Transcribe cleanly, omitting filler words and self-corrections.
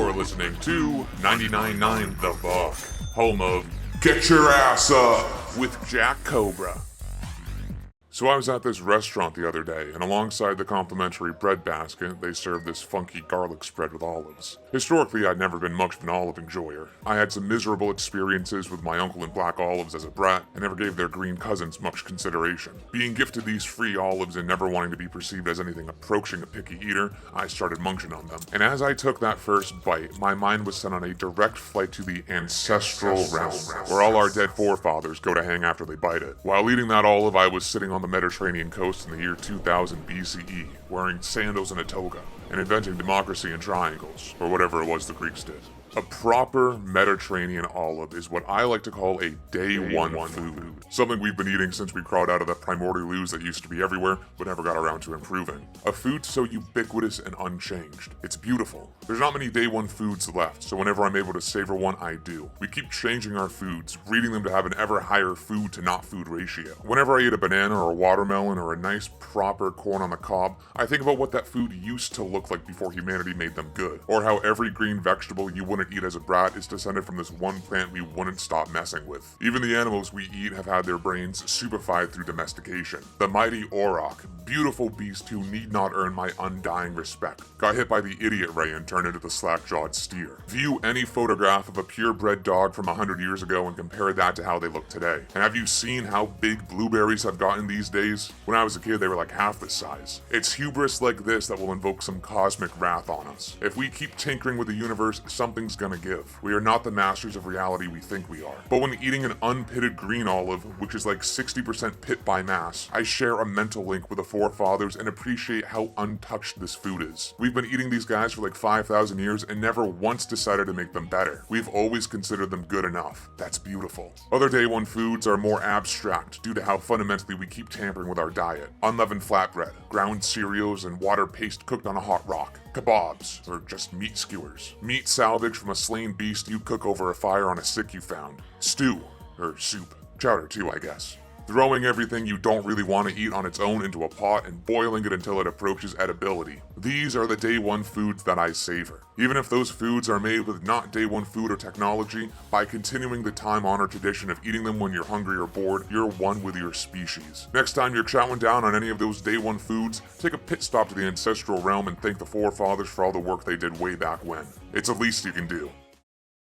You're listening to 99.9 The Buck, home of Get Your Ass Up with Jack Cobra. So I was at this restaurant the other day, and alongside the complimentary bread basket, they served this funky garlic spread with olives. Historically, I'd never been much of an olive enjoyer. I had some miserable experiences with my uncle and black olives as a brat, and never gave their green cousins much consideration. Being gifted these free olives and never wanting to be perceived as anything approaching a picky eater, I started munching on them. And as I took that first bite, my mind was set on a direct flight to the ancestral realm, where all our dead forefathers go to hang after they bite it. While eating that olive, I was sitting on the Mediterranean coast in the year 2000 BCE, wearing sandals and a toga, and inventing democracy in triangles, or whatever it was the Greeks did. A proper Mediterranean olive is what I like to call a day one food. Something we've been eating since we crawled out of the primordial ooze that used to be everywhere, but never got around to improving. A food so ubiquitous and unchanged. It's beautiful. There's not many day one foods left, so whenever I'm able to savor one, I do. We keep changing our foods, breeding them to have an ever higher food to not food ratio. Whenever I eat a banana or a watermelon or a nice proper corn on the cob, I think about what that food used to look like before humanity made them good, or how every green vegetable you wouldn't eat as a brat is descended from this one plant we wouldn't stop messing with. Even the animals we eat have had their brains stupefied through domestication. The mighty auroch, beautiful beast who need not earn my undying respect, got hit by the idiot ray and turned into the slack-jawed steer. View any photograph of a purebred dog from 100 years ago and compare that to how they look today. And have you seen how big blueberries have gotten these days? When I was a kid, they were like half this size. It's hubris like this that will invoke some cosmic wrath on us. If we keep tinkering with the universe, something's gonna give. We are not the masters of reality we think we are. But when eating an unpitted green olive, which is like 60% pit by mass, I share a mental link with the forefathers and appreciate how untouched this food is. We've been eating these guys for like 5,000 years and never once decided to make them better. We've always considered them good enough. That's beautiful. Other day one foods are more abstract due to how fundamentally we keep tampering with our diet. Unleavened flatbread, ground cereals, and water paste cooked on a hot rock. Kebabs, or just meat skewers. Meat salvaged from a slain beast you cook over a fire on a stick you found. Stew, or soup. Chowder too, I guess. Throwing everything you don't really want to eat on its own into a pot and boiling it until it approaches edibility. These are the day one foods that I savor. Even if those foods are made with not day one food or technology, by continuing the time-honored tradition of eating them when you're hungry or bored, you're one with your species. Next time you're chowing down on any of those day one foods, take a pit stop to the ancestral realm and thank the forefathers for all the work they did way back when. It's the least you can do.